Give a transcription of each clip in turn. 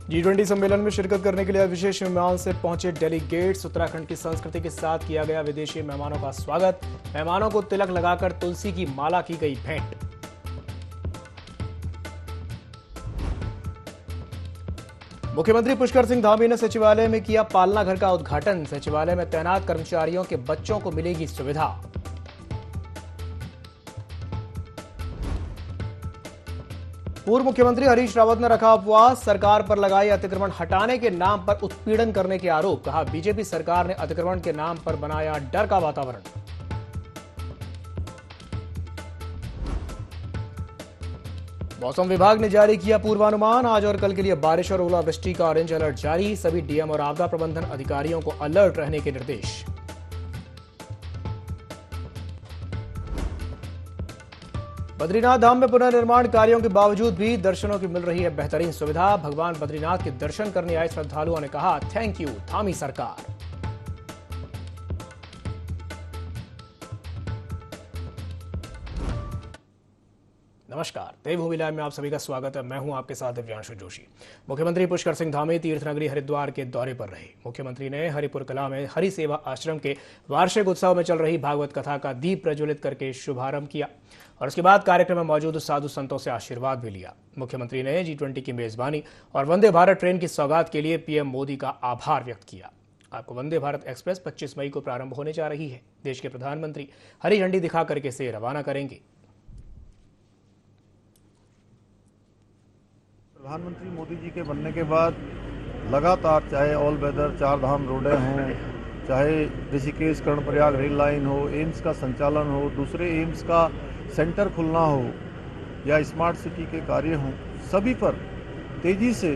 G20 सम्मेलन में शिरकत करने के लिए विशेष विमान से पहुंचे डेलीगेट्स। उत्तराखंड की संस्कृति के साथ किया गया विदेशी मेहमानों का स्वागत। मेहमानों को तिलक लगाकर तुलसी की माला की गई भेंट। मुख्यमंत्री पुष्कर सिंह धामी ने सचिवालय में किया पालना घर का उद्घाटन। सचिवालय में तैनात कर्मचारियों के बच्चों को मिलेगी सुविधा। पूर्व मुख्यमंत्री हरीश रावत ने रखा उपवास। सरकार पर लगाए अतिक्रमण हटाने के नाम पर उत्पीड़न करने के आरोप। कहा, बीजेपी सरकार ने अतिक्रमण के नाम पर बनाया डर का वातावरण। मौसम विभाग ने जारी किया पूर्वानुमान। आज और कल के लिए बारिश और ओलावृष्टि का ऑरेंज अलर्ट जारी। सभी डीएम और आपदा प्रबंधन अधिकारियों को अलर्ट रहने के निर्देश। बद्रीनाथ धाम में पुनर्निर्माण कार्यों के बावजूद भी दर्शनों की मिल रही है बेहतरीन सुविधा। भगवान बद्रीनाथ के दर्शन करने आए श्रद्धालुओं ने कहा, थैंक यू धामी सरकार। नमस्कार, देवभूमि लाइव में आप सभी का स्वागत है। मैं हूं आपके साथ दिव्यांशु जोशी। मुख्यमंत्री पुष्कर सिंह धामी तीर्थनगरी हरिद्वार के दौरे पर रहे। मुख्यमंत्री ने हरिपुर कला में हरि सेवा आश्रम के वार्षिक उत्सव में चल रही भागवत कथा का दीप प्रज्वलित करके शुभारंभ किया और उसके बाद कार्यक्रम में मौजूद साधु संतों से आशीर्वाद भी लिया। मुख्यमंत्री ने G20 की मेजबानी और वंदे भारत ट्रेन की सौगात के लिए पीएम मोदी का आभार व्यक्त किया। आपको वंदे भारत एक्सप्रेस 25 मई को प्रारंभ होने जा रही है। देश के प्रधानमंत्री हरी झंडी दिखा करके इसे रवाना करेंगे। प्रधानमंत्री मोदी जी के बनने के बाद लगातार चाहे ऑल वेदर 4 धाम रोडें हों, चाहे ऋषिकेश कर्णप्रयाग रेल लाइन हो, एम्स का संचालन हो, दूसरे एम्स का सेंटर खुलना हो या स्मार्ट सिटी के कार्य हों, सभी पर तेज़ी से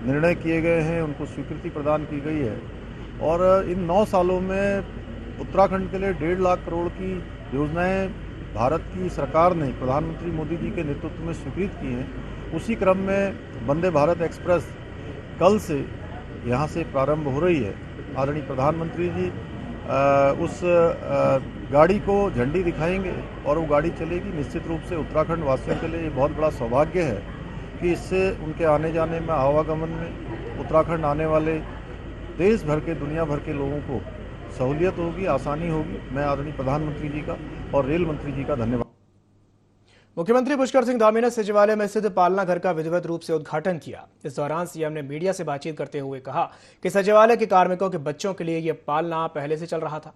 निर्णय किए गए हैं, उनको स्वीकृति प्रदान की गई है। और इन 9 सालों में उत्तराखंड के लिए 1.5 लाख करोड़ की योजनाएं भारत की सरकार ने प्रधानमंत्री मोदी जी के नेतृत्व में स्वीकृत की हैं। उसी क्रम में वंदे भारत एक्सप्रेस कल से यहाँ से प्रारंभ हो रही है। आदरणीय प्रधानमंत्री जी उस गाड़ी को झंडी दिखाएंगे और वो गाड़ी चलेगी। निश्चित रूप से उत्तराखंड वासियों के लिए ये बहुत बड़ा सौभाग्य है कि इससे उनके आने जाने में, आवागमन में, उत्तराखंड आने वाले देश भर के, दुनिया भर के लोगों को सहूलियत होगी, आसानी होगी। मैं आदरणीय प्रधानमंत्री जी का और रेल मंत्री जी का धन्यवाद। मुख्यमंत्री पुष्कर सिंह धामी ने सचिवालय में स्थित पालना घर का विधिवत रूप से उद्घाटन किया। इस दौरान सीएम ने मीडिया से बातचीत करते हुए कहा कि सचिवालय के कार्मिकों के बच्चों के लिए यह पालना पहले से चल रहा था,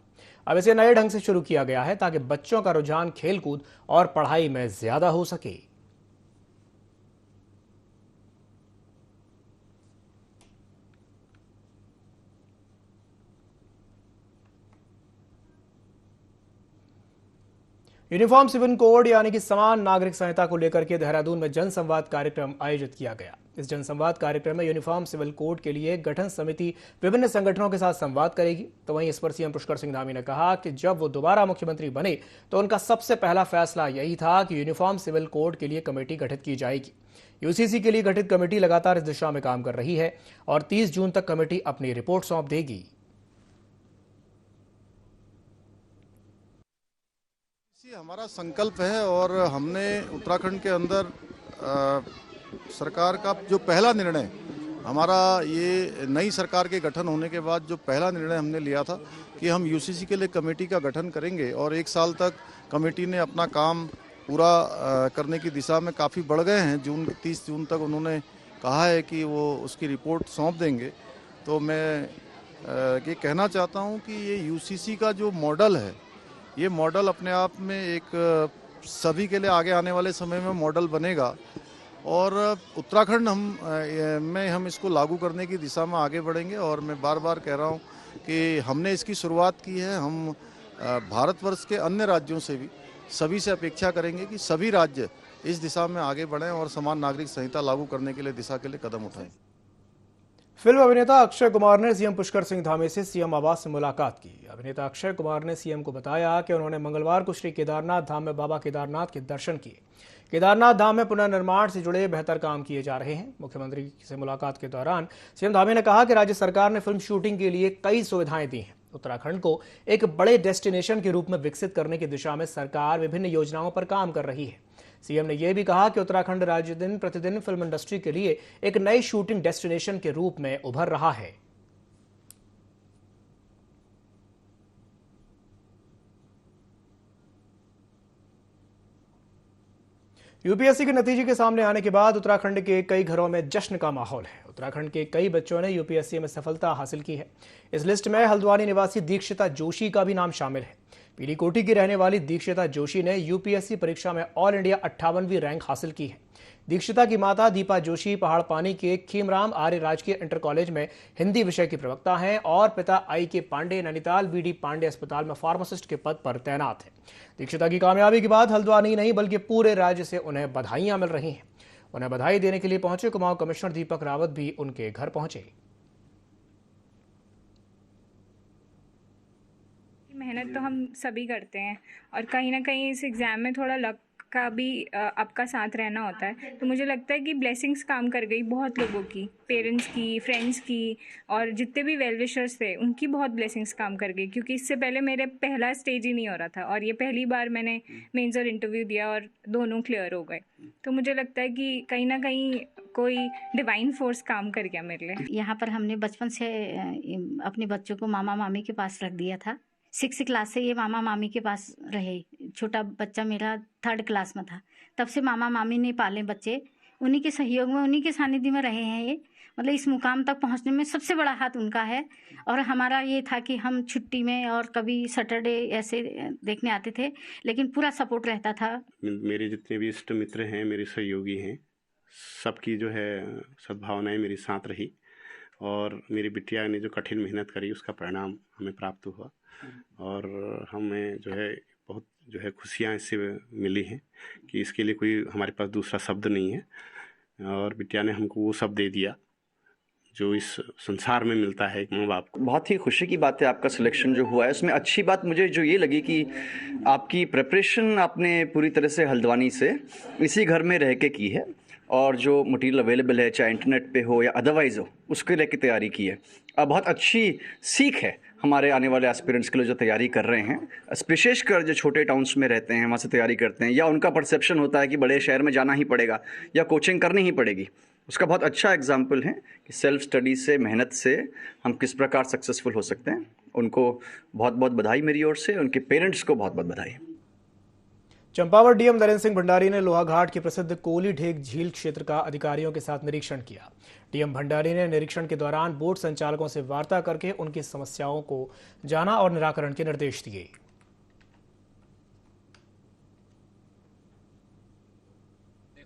अब इसे नए ढंग से शुरू किया गया है ताकि बच्चों का रुझान खेलकूद और पढ़ाई में ज्यादा हो सके। यूनिफॉर्म सिविल कोड यानी कि समान नागरिक संहिता को लेकर के देहरादून में जनसंवाद कार्यक्रम आयोजित किया गया। इस जनसंवाद कार्यक्रम में यूनिफॉर्म सिविल कोड के लिए गठन समिति विभिन्न संगठनों के साथ संवाद करेगी। तो वहीं इस पर सीएम पुष्कर सिंह धामी ने कहा कि जब वो दोबारा मुख्यमंत्री बने तो उनका सबसे पहला फैसला यही था कि यूनिफॉर्म सिविल कोड के लिए कमेटी गठित की जाएगी। यूसीसी के लिए गठित कमेटी लगातार इस दिशा में काम कर रही है और 30 जून तक कमेटी अपनी रिपोर्ट सौंप देगी। हमारा संकल्प है और हमने उत्तराखंड के अंदर सरकार का जो पहला निर्णय, हमारा ये नई सरकार के गठन होने के बाद जो पहला निर्णय हमने लिया था कि हम यूसीसी के लिए कमेटी का गठन करेंगे और 1 साल तक कमेटी ने अपना काम पूरा करने की दिशा में काफ़ी बढ़ गए हैं। 30 जून तक उन्होंने कहा है कि वो उसकी रिपोर्ट सौंप देंगे। तो मैं ये कहना चाहता हूँ कि ये यूसीसी का जो मॉडल है, ये मॉडल अपने आप में एक सभी के लिए आगे आने वाले समय में मॉडल बनेगा और उत्तराखंड हम इसको लागू करने की दिशा में आगे बढ़ेंगे। और मैं बार बार कह रहा हूँ कि हमने इसकी शुरुआत की है। हम भारतवर्ष के अन्य राज्यों से भी सभी से अपेक्षा करेंगे कि सभी राज्य इस दिशा में आगे बढ़ें और समान नागरिक संहिता लागू करने के लिए दिशा के लिए कदम उठाएं। फिल्म अभिनेता अक्षय कुमार ने सीएम पुष्कर सिंह धामी से सीएम आवास से मुलाकात की। अभिनेता अक्षय कुमार ने सीएम को बताया कि उन्होंने मंगलवार को श्री केदारनाथ धाम में बाबा केदारनाथ के दर्शन किए। केदारनाथ धाम में पुनर्निर्माण से जुड़े बेहतर काम किए जा रहे हैं। मुख्यमंत्री से मुलाकात के दौरान सीएम धामी ने कहा कि राज्य सरकार ने फिल्म शूटिंग के लिए कई सुविधाएं दी हैं। उत्तराखंड को एक बड़े डेस्टिनेशन के रूप में विकसित करने की दिशा में सरकार विभिन्न योजनाओं पर काम कर रही है। सीएम ने यह भी कहा कि उत्तराखंड राज्य दिन प्रतिदिन फिल्म इंडस्ट्री के लिए एक नई शूटिंग डेस्टिनेशन के रूप में उभर रहा है। यूपीएससी के नतीजे के सामने आने के बाद उत्तराखंड के कई घरों में जश्न का माहौल है। उत्तराखंड के कई बच्चों ने यूपीएससी में सफलता हासिल की है। इस लिस्ट में हल्द्वानी निवासी दीक्षिता जोशी का भी नाम शामिल है। पीली कोठी की रहने वाली दीक्षिता जोशी ने यूपीएससी परीक्षा में ऑल इंडिया 58वीं रैंक हासिल की है। दीक्षिता की माता दीपा जोशी पहाड़ पानी के खीमराम आर्य राजकीय इंटर कॉलेज में हिंदी विषय की प्रवक्ता हैं और पिता आई के पांडे नैनीताल वीडी पांडे अस्पताल में फार्मासिस्ट के पद पर तैनात हैं। दीक्षिता की कामयाबी के बाद हल्द्वानी नहीं बल्कि पूरे राज्य से उन्हें बधाइयां मिल रही हैं। उन्हें बधाई देने के लिए पहुंचे कुमाऊं कमिश्नर दीपक रावत भी उनके घर पहुंचे। मेहनत तो हम सभी करते हैं और कहीं ना कहीं इस एग्ज़ाम में थोड़ा लक का भी आपका साथ रहना होता है। तो मुझे लगता है कि ब्लेसिंग्स काम कर गई बहुत लोगों की, पेरेंट्स की, फ्रेंड्स की और जितने भी वेल विशर्स थे उनकी बहुत ब्लेसिंग्स काम कर गई, क्योंकि इससे पहले मेरे पहला स्टेज ही नहीं हो रहा था और ये पहली बार मैंने मेंस और इंटरव्यू दिया और दोनों क्लियर हो गए। तो मुझे लगता है कि कहीं ना कहीं कोई डिवाइन फोर्स काम कर गया मेरे लिए। यहाँ पर हमने बचपन से अपने बच्चों को मामा मामी के पास रख दिया था। 6th क्लास से ये मामा मामी के पास रहे। छोटा बच्चा मेरा 3rd क्लास में था, तब से मामा मामी ने पाले बच्चे, उन्हीं के सहयोग में, उन्हीं के सानिध्य में रहे हैं। ये मतलब इस मुकाम तक पहुंचने में सबसे बड़ा हाथ उनका है। और हमारा ये था कि हम छुट्टी में और कभी सैटरडे ऐसे देखने आते थे, लेकिन पूरा सपोर्ट रहता था। मेरे जितने भी इष्ट मित्र हैं, मेरे सहयोगी हैं, सबकी जो है सद्भावनाएं मेरे साथ रही और मेरी बिटिया ने जो कठिन मेहनत करी उसका परिणाम हमें प्राप्त हुआ और हमें जो है बहुत जो है खुशियाँ इससे मिली हैं कि इसके लिए कोई हमारे पास दूसरा शब्द नहीं है और बिटिया ने हमको वो शब्द दे दिया जो इस संसार में मिलता है एक माँ बाप को। बहुत ही खुशी की बात है आपका सिलेक्शन जो हुआ है। उसमें अच्छी बात मुझे जो ये लगी कि आपकी प्रिपरेशन आपने पूरी तरह से हल्द्वानी से इसी घर में रह के की है और जो मटेरियल अवेलेबल है चाहे इंटरनेट पे हो या अदरवाइज हो उसके लेके तैयारी की है। बहुत अच्छी सीख है हमारे आने वाले एस्पिरेंट्स के लिए जो तैयारी कर रहे हैं, विशेषकर जो छोटे टाउन्स में रहते हैं वहाँ से तैयारी करते हैं या उनका परसेप्शन होता है कि बड़े शहर में जाना ही पड़ेगा या कोचिंग करनी ही पड़ेगी। उसका बहुत अच्छा एग्जाम्पल है कि सेल्फ स्टडी से, मेहनत से हम किस प्रकार सक्सेसफुल हो सकते हैं। उनको बहुत बहुत बधाई मेरी ओर से, उनके पेरेंट्स को बहुत बहुत बधाई। चंपावत डीएम नरेंद्र सिंह भंडारी ने लोहाघाट की प्रसिद्ध कोली ढेक झील क्षेत्र का अधिकारियों के साथ निरीक्षण किया। डीएम भंडारी ने निरीक्षण के दौरान बोट संचालकों से वार्ता करके उनकी समस्याओं को जाना और निराकरण के निर्देश दिए।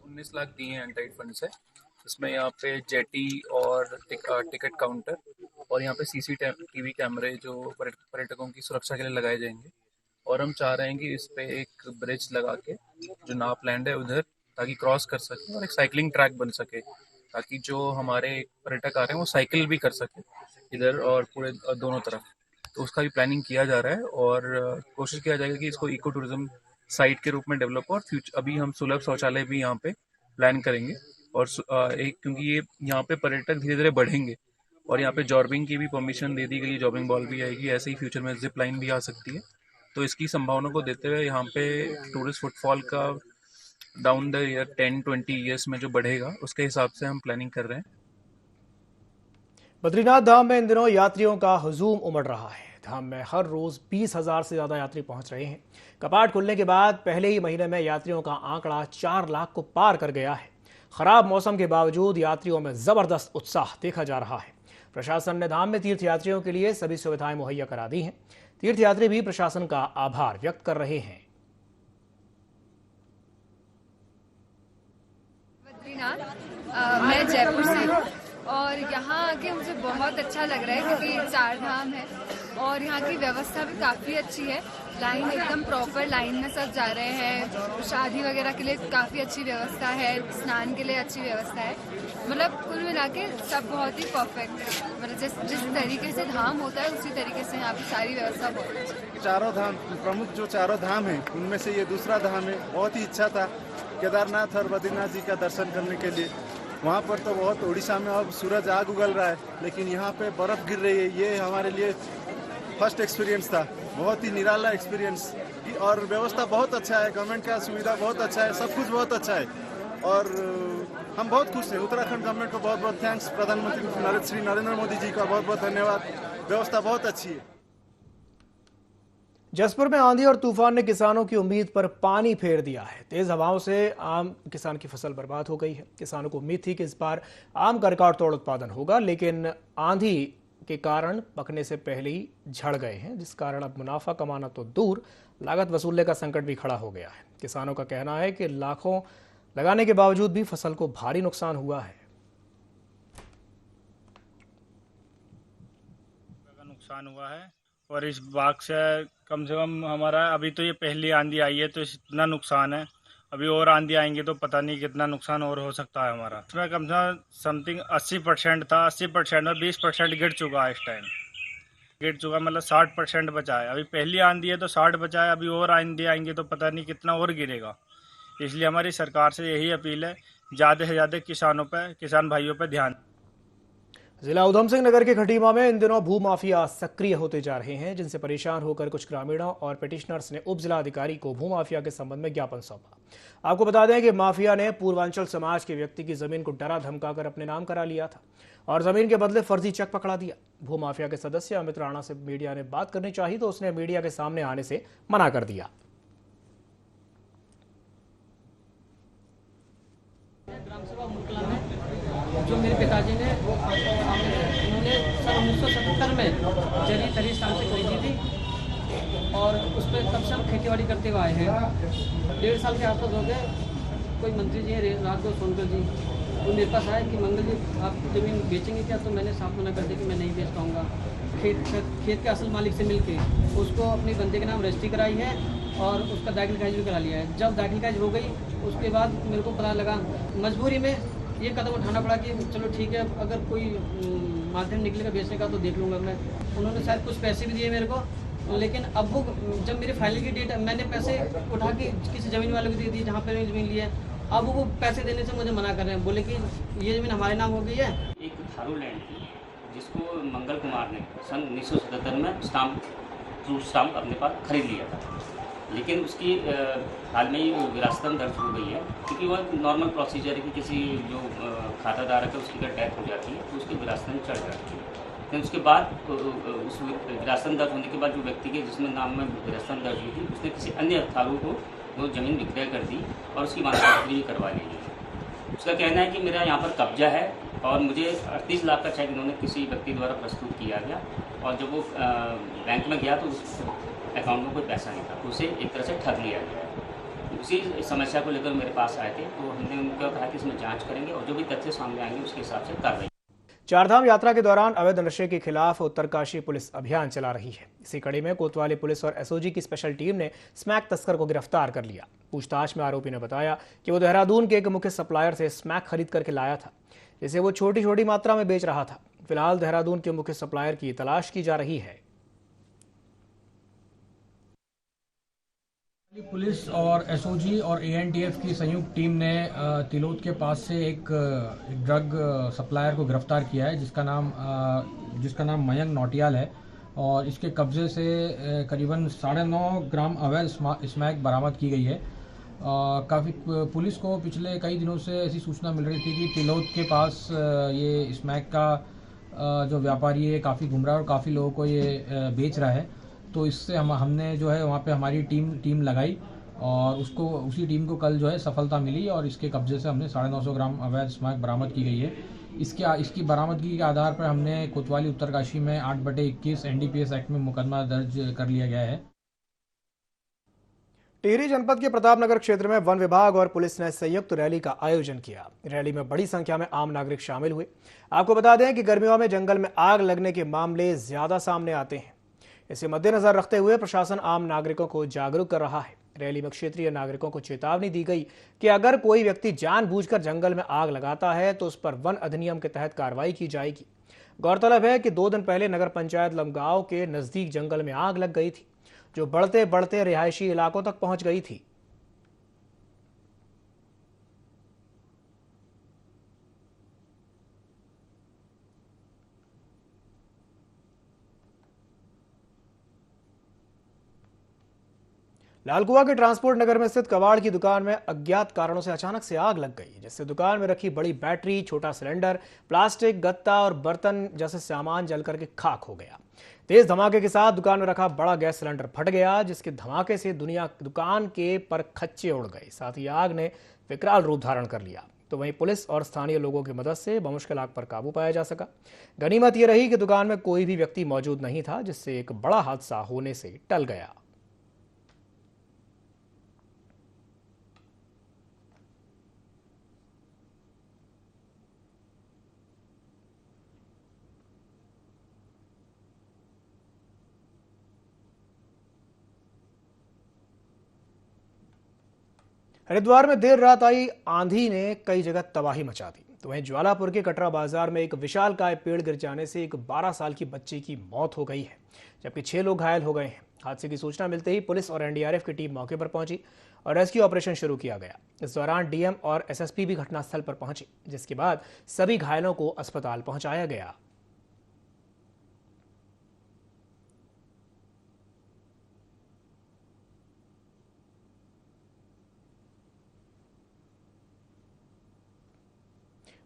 19 लाख दिए हैं अनटाइड फंड से। इसमें यहाँ पे जेटी और टिकट काउंटर और यहाँ पे सीसीटीवी कैमरे जो पर्यटकों की सुरक्षा के लिए लगाए जाएंगे और हम चाह रहे हैं कि इस पे एक ब्रिज लगा के जो नाप लैंड है उधर ताकि क्रॉस कर सके और एक साइकिलिंग ट्रैक बन सके ताकि जो हमारे पर्यटक आ रहे हैं वो साइकिल भी कर सके इधर और पूरे दोनों तरफ। तो उसका भी प्लानिंग किया जा रहा है और कोशिश किया जाएगा कि इसको इको टूरिज्म साइट के रूप में डेवलप हो। और अभी हम सुलभ शौचालय भी यहाँ पे प्लान करेंगे और एक क्योंकि ये यहाँ पे पर्यटक धीरे धीरे बढ़ेंगे और यहाँ पे जॉर्बिंग की भी परमिशन दे दी गई है, जॉर्बिंग बॉल भी आएगी, ऐसे ही फ्यूचर में जिप लाइन भी आ सकती है। तो इसकी संभावना को देते हुए यहाँ पे टूरिस्ट फुटफॉल का डाउन द ईयर 10-20 ईयर्स में जो बढ़ेगा उसके हिसाब से हम प्लानिंग कर रहे हैं। बद्रीनाथ धाम में इन दिनों यात्रियों का हुजूम उमड़ रहा है। धाम में हर रोज 20,000 से ज्यादा यात्री पहुंच रहे हैं। कपाट खुलने के बाद पहले ही महीने में यात्रियों का आंकड़ा 4 लाख को पार कर गया है। खराब मौसम के बावजूद यात्रियों में जबरदस्त उत्साह देखा जा रहा है। प्रशासन ने धाम में तीर्थयात्रियों के लिए सभी सुविधाएं मुहैया करा दी हैं। तीर्थयात्री भी प्रशासन का आभार व्यक्त कर रहे हैं। बद्रीनाथ मैं जयपुर से हूँ और यहाँ आके मुझे बहुत अच्छा लग रहा है क्योंकि 4 धाम है और यहाँ की व्यवस्था भी काफ़ी अच्छी है। लाइन एकदम प्रॉपर लाइन में सब जा रहे हैं। शादी वगैरह के लिए काफ़ी अच्छी व्यवस्था है, स्नान के लिए अच्छी व्यवस्था है। मतलब कुल मिला के सब बहुत ही परफेक्ट है। मतलब जिस तरीके से धाम होता है उसी तरीके से यहाँ की सारी व्यवस्था बहुत अच्छी है। चारों धाम प्रमुख जो चारों धाम है उनमें से ये दूसरा धाम है। बहुत ही इच्छा था केदारनाथ और बद्रीनाथ जी का दर्शन करने के लिए। वहाँ पर तो बहुत उड़ीसा में अब सूरज आग उगल रहा है, लेकिन यहाँ पे बर्फ़ गिर रही है। ये हमारे लिए फर्स्ट एक्सपीरियंस था, बहुत ही निराला एक्सपीरियंस कि और व्यवस्था बहुत अच्छा है, गवर्नमेंट का सुविधा बहुत अच्छा है, सब कुछ बहुत अच्छा है और हम बहुत खुश हैं। उत्तराखंड गवर्नमेंट को बहुत बहुत थैंक्स, प्रधानमंत्री श्री नरेंद्र मोदी जी का बहुत बहुत धन्यवाद। व्यवस्था बहुत अच्छी है। जसपुर में आंधी और तूफान ने किसानों की उम्मीद पर पानी फेर दिया है। तेज हवाओं से आम किसान की फसल बर्बाद हो गई है। किसानों को उम्मीद थी कि इस बार आम का रिकॉर्ड तोड़ उत्पादन होगा, लेकिन आंधी के कारण पकने से पहले ही झड़ गए हैं, जिस कारण अब मुनाफा कमाना तो दूर, लागत वसूलने का संकट भी खड़ा हो गया है। किसानों का कहना है कि लाखों लगाने के बावजूद भी फसल को भारी नुकसान हुआ है। नुकसान हुआ है और इस बाग से कम हमारा अभी तो ये पहली आंधी आई है तो इतना नुकसान है। अभी और आंधी आएंगे तो पता नहीं कितना नुकसान और हो सकता है हमारा। इसमें कम से कम समथिंग 80% था, 80% में 20% गिर चुका है। इस टाइम गिर चुका मतलब 60% बचा है। अभी पहली आंधी है तो 60 बचा है, अभी और आंधी आएंगे तो पता नहीं कितना और गिरेगा। इसलिए हमारी सरकार से यही अपील है, ज़्यादा से ज़्यादा किसान भाइयों पर ध्यान। जिला उधम सिंह नगर के खटीमा में इन दिनों भू माफिया सक्रिय होते जा रहे हैं, जिनसे परेशान होकर कुछ ग्रामीणों और पिटिशनर्स ने उप जिला अधिकारी को भू माफिया के संबंध में ज्ञापन सौंपा। आपको बता दें कि माफिया ने पूर्वांचल समाज के व्यक्ति की जमीन को डरा धमकाकर अपने नाम करा लिया था और जमीन के बदले फर्जी चेक पकड़ा दिया। भू माफिया के सदस्य अमित राणा से मीडिया ने बात करनी चाहिए तो उसने मीडिया के सामने आने से मना कर दिया। जो मेरे पिताजी ने उन्होंने सन 1977 में जरी तरी शाम से खरीदी थी और उस पर तब से हम खेती करते हुए आए हैं। 1.5 साल के आसपास हो गए। कोई मंत्री जी हैं रात को सोनकर जी, वो मेरे पास आए कि मंगल जी आप ज़मीन बेचेंगे क्या? तो मैंने साफ मना कर दिया कि मैं नहीं बेच पाऊँगा। खेत के असल मालिक से मिलके उसको अपने बंदे के नाम रजिस्ट्री कराई है और उसका दाखिल खारिज भी करा लिया है। जब दाखिल खारिज हो गई उसके बाद मेरे को पता लगा, मजबूरी में ये कदम उठाना पड़ा कि चलो ठीक है, अगर कोई माध्यम निकलेगा बेचने का तो देख लूँगा मैं। उन्होंने शायद कुछ पैसे भी दिए मेरे को, लेकिन अब वो जब मेरी फाइनल की डेट, मैंने पैसे उठा के किसी ज़मीन वाले को दे दी जहाँ पर मैंने ज़मीन ली है। अब वो पैसे देने से मुझे मना कर रहे हैं, बोले कि ये ज़मीन हमारे नाम हो गई है। एक थारू लैंड थी जिसको मंगल कुमार ने सन 1977 में स्टाम्प अपने पास खरीद लिया था, लेकिन उसकी हाल में ही विरासत में दर्ज हो गई है, क्योंकि वह नॉर्मल प्रोसीजर है कि किसी जो खाता धारक है उसकी अगर डेथ हो जाती है तो उसकी विरासत में चढ़ जाती है। लेकिन उसके बाद उस विरासत में दर्ज होने के बाद जो व्यक्ति के जिसमें नाम में विरासत में दर्ज हुई थी उसने किसी अन्य थारू को वो ज़मीन विक्रय कर दी और उसकी मालूमात भी करवा ली है। उसका कहना है कि मेरा यहाँ पर कब्जा है और मुझे 38 लाख का चेक इन्होंने किसी व्यक्ति द्वारा प्रस्तुत किया गया और जब वो बैंक में गया तो उस अकाउंट में कोई पैसा नहीं था, तो उसे एक तरह से ठग लिया गया। उसी समस्या को लेकर मेरे पास आए थे, तो हमने उनको कहा कि इसमें जांच करेंगे और जो भी तथ्य सामने आएंगे उसके हिसाब से कार्रवाई। चारधाम यात्रा के दौरान अवैध नशे के खिलाफ उत्तरकाशी पुलिस अभियान चला रही है। इसी कड़ी में कोतवाली पुलिस और एसओजी की स्पेशल टीम ने स्मैक तस्कर को गिरफ्तार कर लिया। पूछताछ में आरोपी ने बताया कि वो देहरादून के एक मुख्य सप्लायर से स्मैक खरीद करके लाया था, जिसे वो छोटी छोटी मात्रा में बेच रहा था। फिलहाल देहरादून के मुख्य सप्लायर की तलाश की जा रही है। पुलिस और एसओजी और एएनटीएफ की संयुक्त टीम ने तिलोद के पास से एक ड्रग सप्लायर को गिरफ्तार किया है, जिसका नाम मयंक नौटियाल है और इसके कब्जे से करीबन 9.5 ग्राम अवैध स्मैक बरामद की गई है। काफ़ी पुलिस को पिछले कई दिनों से ऐसी सूचना मिल रही थी कि तिलोद के पास ये स्मैक का जो व्यापारी है काफ़ी घूम रहा है और काफ़ी लोगों को ये बेच रहा है। तो इससे हमने जो है वहाँ पे हमारी टीम लगाई और उसी टीम को कल जो है सफलता मिली और इसके कब्जे से हमने 950 ग्राम अवैध स्मैक बरामद की गई है। इसकी बरामदगी के आधार पर हमने कोतवाली उत्तरकाशी में 8/21 एनडीपीएस एक्ट में मुकदमा दर्ज कर लिया गया है। टिहरी जनपद के प्रतापनगर क्षेत्र में वन विभाग और पुलिस ने संयुक्त रैली का आयोजन किया। रैली में बड़ी संख्या में आम नागरिक शामिल हुए। आपको बता दें कि गर्मियों में जंगल में आग लगने के मामले ज्यादा सामने आते हैं। इसे मद्देनजर रखते हुए प्रशासन आम नागरिकों को जागरूक कर रहा है। रैली में क्षेत्रीय नागरिकों को चेतावनी दी गई कि अगर कोई व्यक्ति जानबूझकर जंगल में आग लगाता है तो उस पर वन अधिनियम के तहत कार्रवाई की जाएगी। गौरतलब है कि 2 दिन पहले नगर पंचायत लमगांव के नजदीक जंगल में आग लग गई थी, जो बढ़ते बढ़ते रिहायशी इलाकों तक पहुंच गई थी। लालकुआ के ट्रांसपोर्ट नगर में स्थित कबाड़ की दुकान में अज्ञात कारणों से अचानक से आग लग गई, जिससे दुकान में रखी बड़ी बैटरी, छोटा सिलेंडर, प्लास्टिक, गत्ता और बर्तन जैसे सामान जलकर के खाक हो गया। तेज धमाके के साथ दुकान में रखा बड़ा गैस सिलेंडर फट गया, जिसके धमाके से दुकान के पर खच्चे उड़ गए। साथ ही आग ने विकराल रूप धारण कर लिया। तो वहीं पुलिस और स्थानीय लोगों की मदद से बमुश्किल आग पर काबू पाया जा सका। गनीमत यह रही कि दुकान में कोई भी व्यक्ति मौजूद नहीं था, जिससे एक बड़ा हादसा होने से टल गया। हरिद्वार में देर रात आई आंधी ने कई जगह तबाही मचा दी। तो वहीं ज्वालापुर के कटरा बाजार में एक विशालकाय पेड़ गिर जाने से एक 12 साल की बच्ची की मौत हो गई है, जबकि 6 लोग घायल हो गए हैं। हादसे की सूचना मिलते ही पुलिस और एनडीआरएफ की टीम मौके पर पहुंची और रेस्क्यू ऑपरेशन शुरू किया गया। इस दौरान डीएम और एसएसपी भी घटनास्थल पर पहुंचे, जिसके बाद सभी घायलों को अस्पताल पहुंचाया गया।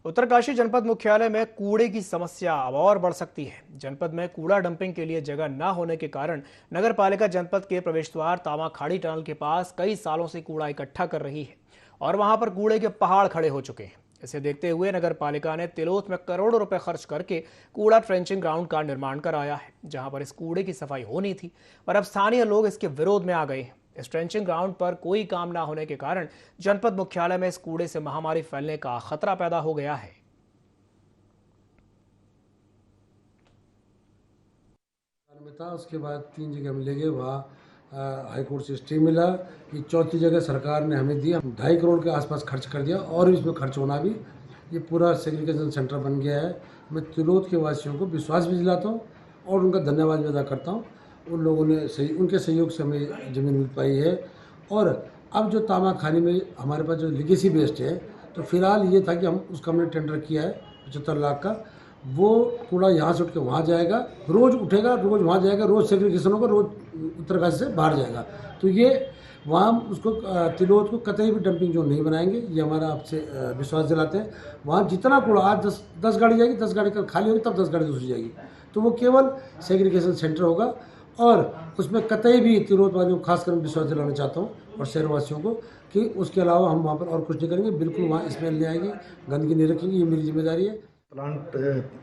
उत्तरकाशी जनपद मुख्यालय में कूड़े की समस्या अब और बढ़ सकती है। जनपद में कूड़ा डंपिंग के लिए जगह न होने के कारण नगर पालिका जनपद के प्रवेश द्वार तामाखाड़ी टनल के पास कई सालों से कूड़ा इकट्ठा कर रही है और वहां पर कूड़े के पहाड़ खड़े हो चुके हैं। इसे देखते हुए नगर पालिका ने तिलोत में करोड़ों रुपए खर्च करके कूड़ा ट्रेंचिंग ग्राउंड का निर्माण कराया है, जहां पर इस कूड़े की सफाई होनी थी, पर अब स्थानीय लोग इसके विरोध में आ गए हैं। इस ट्रेंचिंग ग्राउंड पर कोई काम ना होने के कारण जनपद मुख्यालय में इस कूड़े से महामारी फैलने का खतरा पैदा हो गया है। था उसके बाद 3 जगह हम ले गए, वहाँ हाईकोर्ट से स्टे मिला कि चौथी जगह सरकार ने हमें दिया। 2.5 करोड़ के आसपास खर्च कर दिया और इसमें खर्च होना भी, ये पूरा सेग्रीगेशन सेंटर बन गया है। मैं तिलोत के वासियों को विश्वास भी दिलाता हूँ और उनका धन्यवाद भी अदा करता हूँ। उन लोगों ने उनके सहयोग से हमें ज़मीन मिल पाई है। और अब जो तामाखानी में हमारे पास जो लीगेसी वेस्ट है, तो फिलहाल ये था कि हम उसका हमने टेंडर किया है 75 लाख का। वो कूड़ा यहाँ से उठ के वहाँ जाएगा, रोज़ उठेगा, रोज़ वहाँ जाएगा, रोज़ सेग्रीगेशन होगा, रोज़ उत्तरकाशी से बाहर जाएगा। तो ये वहाँ उसको तिलोत को कतई भी डंपिंग जोन नहीं बनाएंगे, ये हमारा आपसे विश्वास दिलाते हैं। वहाँ जितना कूड़ा आज 10 गाड़ी जाएगी, 10 गाड़ी कल खाली होगी, तब 10 गाड़ी दूसरी जाएगी, तो वो केवल सेग्रीगेशन सेंटर होगा। और उसमें कतई भी तिलोत वासियों को खासकर विश्वास दिलाना चाहता हूँ और शहरवासियों को कि उसके अलावा हम वहाँ पर और कुछ नहीं करेंगे। बिल्कुल वहाँ स्मेल नहीं आएगी, गंदगी नहीं रखेंगे, ये मेरी जिम्मेदारी है। प्लांट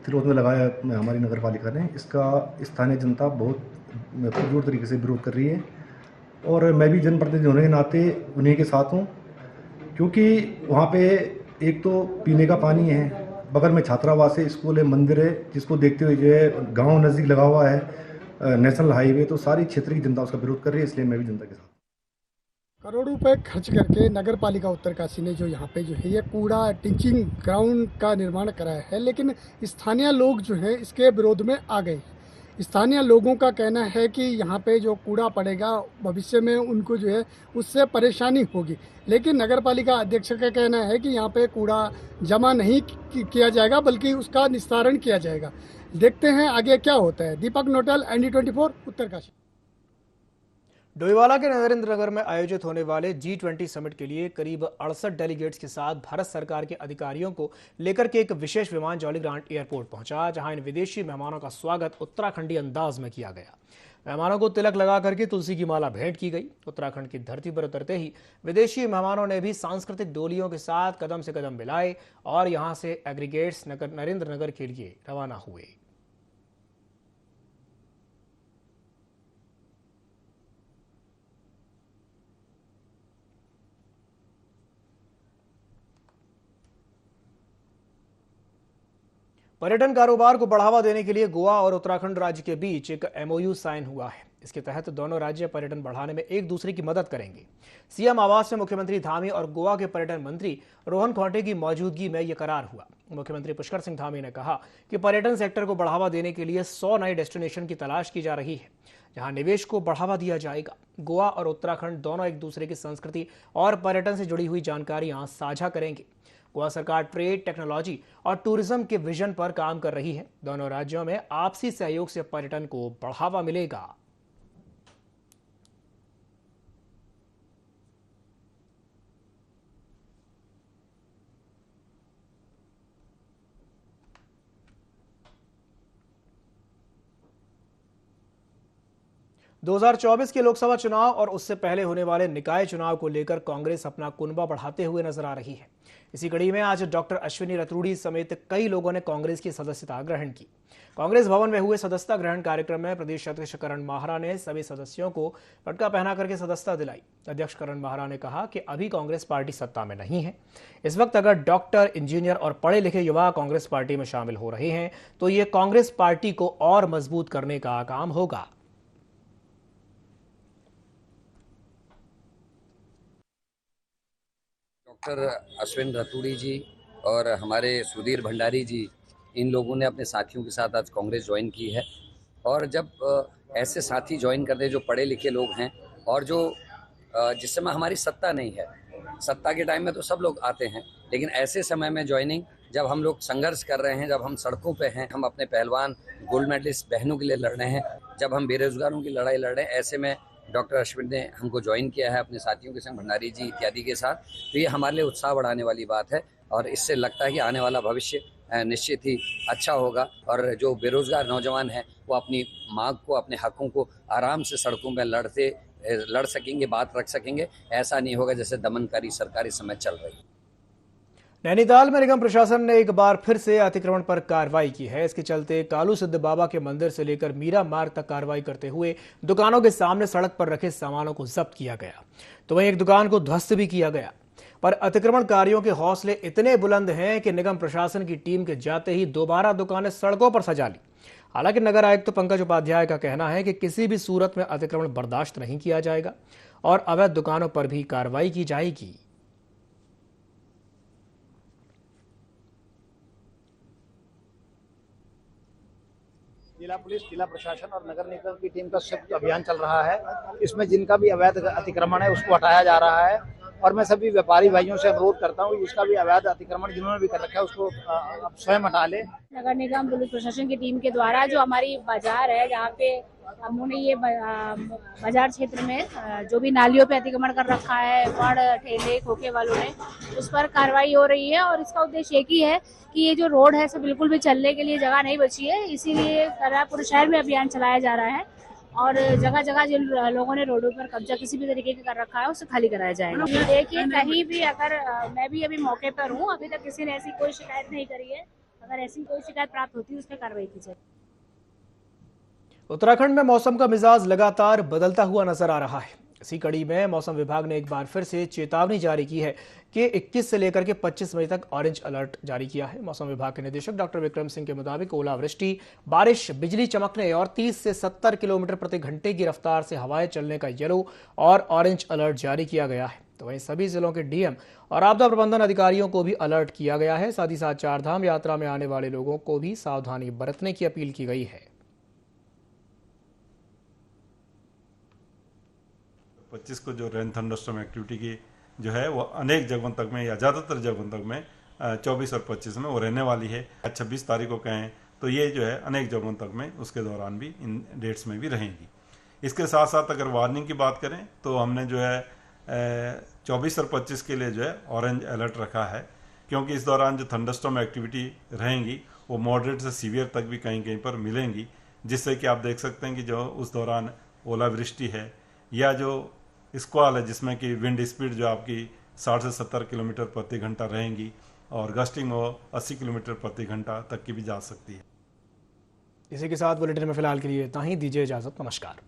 तिलोत में लगाया हमारी नगर पालिका ने, इसका स्थानीय जनता बहुत पुरजोर तरीके से विरोध कर रही है और मैं भी जनप्रतिनिधि होने के नाते उन्हीं के साथ हूँ, क्योंकि वहाँ पे एक तो पीने का पानी है, बगल में छात्रावास है, स्कूल है, मंदिर है, जिसको देखते हुए जो है गाँव नज़दीक लगा हुआ है, नेशनल हाईवे, तो सारी क्षेत्र की जनता उसका विरोध कर रही है। इसलिए मैं भी जनता के साथ। करोड़ों रुपए खर्च करके नगर पालिका उत्तरकाशी ने जो यहाँ पे जो है ये कूड़ा टिंचिंग ग्राउंड का निर्माण कराया है, लेकिन स्थानीय लोग जो है इसके विरोध में आ गए हैं। स्थानीय लोगों का कहना है कि यहाँ पे जो कूड़ा पड़ेगा भविष्य में उनको जो है उससे परेशानी होगी, लेकिन नगर पालिका अध्यक्ष का कहना है कि यहाँ पे कूड़ा जमा नहीं किया जाएगा बल्कि उसका निस्तारण किया जाएगा। देखते हैं आगे क्या होता है। दीपक नोटल, ND24, उत्तरकाशी। डोईवाला के नरेंद्र नगर में आयोजित होने वाले G20 समिट के लिए करीब 68 डेलीगेट्स के साथ भारत सरकार के अधिकारियों को लेकर के एक विशेष विमान जौलीग्रांट एयरपोर्ट पहुंचा, जहां इन विदेशी मेहमानों का स्वागत उत्तराखंडी अंदाज में किया गया। मेहमानों को तिलक लगा करके तुलसी की माला भेंट की गई। उत्तराखंड की धरती पर उतरते ही विदेशी मेहमानों ने भी सांस्कृतिक डोलियों के साथ कदम से कदम मिलाए और यहां से एग्रीगेट्स नरेंद्र नगर के लिए रवाना हुए। पर्यटन कारोबार को बढ़ावा देने के लिए गोवा और उत्तराखंड राज्य के बीच एक MOU साइन हुआ है। इसके तहत दोनों राज्य पर्यटन बढ़ाने में एक दूसरे की मदद करेंगे। सीएम आवास में मुख्यमंत्री धामी और गोवा के पर्यटन मंत्री रोहन खौंटे की मौजूदगी में यह करार हुआ। मुख्यमंत्री पुष्कर सिंह धामी ने कहा कि पर्यटन सेक्टर को बढ़ावा देने के लिए 100 नए डेस्टिनेशन की तलाश की जा रही है, जहां निवेश को बढ़ावा दिया जाएगा। गोवा और उत्तराखंड दोनों एक दूसरे की संस्कृति और पर्यटन से जुड़ी हुई जानकारियां साझा करेंगे। गोवा सरकार ट्रेड, टेक्नोलॉजी और टूरिज्म के विजन पर काम कर रही है। दोनों राज्यों में आपसी सहयोग से पर्यटन को बढ़ावा मिलेगा। 2024 के लोकसभा चुनाव और उससे पहले होने वाले निकाय चुनाव को लेकर कांग्रेस अपना कुनबा बढ़ाते हुए नजर आ रही है। इसी कड़ी में आज डॉक्टर अश्विनी रतूड़ी समेत कई लोगों ने कांग्रेस की सदस्यता ग्रहण की। कांग्रेस भवन में हुए सदस्यता ग्रहण कार्यक्रम में प्रदेश अध्यक्ष करण माहरा ने सभी सदस्यों को पटका पहना करके सदस्यता दिलाई। अध्यक्ष करण माहरा ने कहा कि अभी कांग्रेस पार्टी सत्ता में नहीं है। इस वक्त अगर डॉक्टर, इंजीनियर और पढ़े लिखे युवा कांग्रेस पार्टी में शामिल हो रहे हैं तो ये कांग्रेस पार्टी को और मजबूत करने का काम होगा। डॉक्टर अश्विन रतूड़ी जी और हमारे सुधीर भंडारी जी, इन लोगों ने अपने साथियों के साथ आज कांग्रेस ज्वाइन की है। और जब ऐसे साथी ज्वाइन करते जो पढ़े लिखे लोग हैं और जो जिस समय हमारी सत्ता नहीं है, सत्ता के टाइम में तो सब लोग आते हैं, लेकिन ऐसे समय में ज्वाइनिंग जब हम लोग संघर्ष कर रहे हैं, जब हम सड़कों पे हैं, हम अपने पहलवान गोल्ड मेडलिस्ट बहनों के लिए लड़ रहे हैं, जब हम बेरोजगारों की लड़ाई लड़ रहे हैं, ऐसे में डॉक्टर अश्विन ने हमको ज्वाइन किया है अपने साथियों के संग, भंडारी जी इत्यादि के साथ। तो ये हमारे लिए उत्साह बढ़ाने वाली बात है और इससे लगता है कि आने वाला भविष्य निश्चित ही अच्छा होगा और जो बेरोजगार नौजवान हैं वो अपनी मांग को, अपने हकों को आराम से सड़कों में लड़ सकेंगे, बात रख सकेंगे। ऐसा नहीं होगा जैसे दमनकारी सरकार इस समय चल रही है। नैनीताल में निगम प्रशासन ने एक बार फिर से अतिक्रमण पर कार्रवाई की है। इसके चलते कालू सिद्ध बाबा के मंदिर से लेकर मीरा मार्ग तक कार्रवाई करते हुए दुकानों के सामने सड़क पर रखे सामानों को जब्त किया गया, तो वहीं एक दुकान को ध्वस्त भी किया गया। पर अतिक्रमणकारियों के हौसले इतने बुलंद हैं कि निगम प्रशासन की टीम के जाते ही दोबारा दुकानें सड़कों पर सजा ली। हालांकि नगर आयुक्त पंकज उपाध्याय का कहना है कि किसी भी सूरत में अतिक्रमण बर्दाश्त नहीं किया जाएगा और अवैध दुकानों पर भी कार्रवाई की जाएगी। जिला पुलिस, जिला प्रशासन और नगर निगम की टीम का संयुक्त अभियान चल रहा है। इसमें जिनका भी अवैध अतिक्रमण है उसको हटाया जा रहा है और मैं सभी व्यापारी भाइयों से अनुरोध करता हूँ जिसका भी अवैध अतिक्रमण जिन्होंने भी कर रखा है उसको स्वयं हटा ले। नगर निगम पुलिस प्रशासन की टीम के द्वारा जो हमारी बाजार है, जहाँ पे हमने ये बाजार क्षेत्र में जो भी नालियों पे अतिक्रमण कर रखा है, फड़ ठेले खोखे वालों ने, उस पर कार्रवाई हो रही है और इसका उद्देश्य एक ही है कि ये जो रोड है, बिल्कुल भी चलने के लिए जगह नहीं बची है। इसीलिए पूरे शहर में अभियान चलाया जा रहा है और जगह जगह जिन लोगों ने रोडों पर कब्जा किसी भी तरीके का कर रखा है उसे खाली कराया जाएगा। देखिए, कहीं भी अगर मैं भी अभी मौके पर हूँ, अभी तक किसी ने ऐसी कोई शिकायत नहीं करी है। अगर ऐसी कोई शिकायत प्राप्त होती है उस पर कार्रवाई की जाए। उत्तराखंड में मौसम का मिजाज लगातार बदलता हुआ नजर आ रहा है। इसी कड़ी में मौसम विभाग ने एक बार फिर से चेतावनी जारी की है कि 21 से लेकर के 25 मई तक ऑरेंज अलर्ट जारी किया है। मौसम विभाग के निदेशक डॉक्टर विक्रम सिंह के मुताबिक ओलावृष्टि, बारिश, बिजली चमकने और 30 से 70 किलोमीटर प्रति घंटे की रफ्तार से हवाएं चलने का येलो और ऑरेंज अलर्ट जारी किया गया है। तो वहीं सभी जिलों के डीएम और आपदा प्रबंधन अधिकारियों को भी अलर्ट किया गया है। साथ ही साथ चारधाम यात्रा में आने वाले लोगों को भी सावधानी बरतने की अपील की गई है। 25 को जो रेन थंडरस्टॉर्म एक्टिविटी की जो है वो अनेक जगहों तक में या ज़्यादातर जगहों तक में 24 और 25 में वो रहने वाली है। 26 तारीख को कहें तो ये जो है अनेक जगहों तक में उसके दौरान भी इन डेट्स में भी रहेंगी। इसके साथ साथ अगर वार्निंग की बात करें तो हमने जो है 24 और 25 के लिए जो है ऑरेंज अलर्ट रखा है, क्योंकि इस दौरान जो थंडरस्टॉर्म एक्टिविटी रहेंगी वो मॉडरेट से सीवियर तक भी कहीं कहीं पर मिलेंगी, जिससे कि आप देख सकते हैं कि जो उस दौरान ओलावृष्टि है या जो स्क्वाल है जिसमें कि विंड स्पीड जो आपकी 60 से 70 किलोमीटर प्रति घंटा रहेंगी और गस्टिंग वो 80 किलोमीटर प्रति घंटा तक की भी जा सकती है। इसी के साथ बुलेटिन में फिलहाल के लिए इतना ही। दीजिए इजाजत। नमस्कार।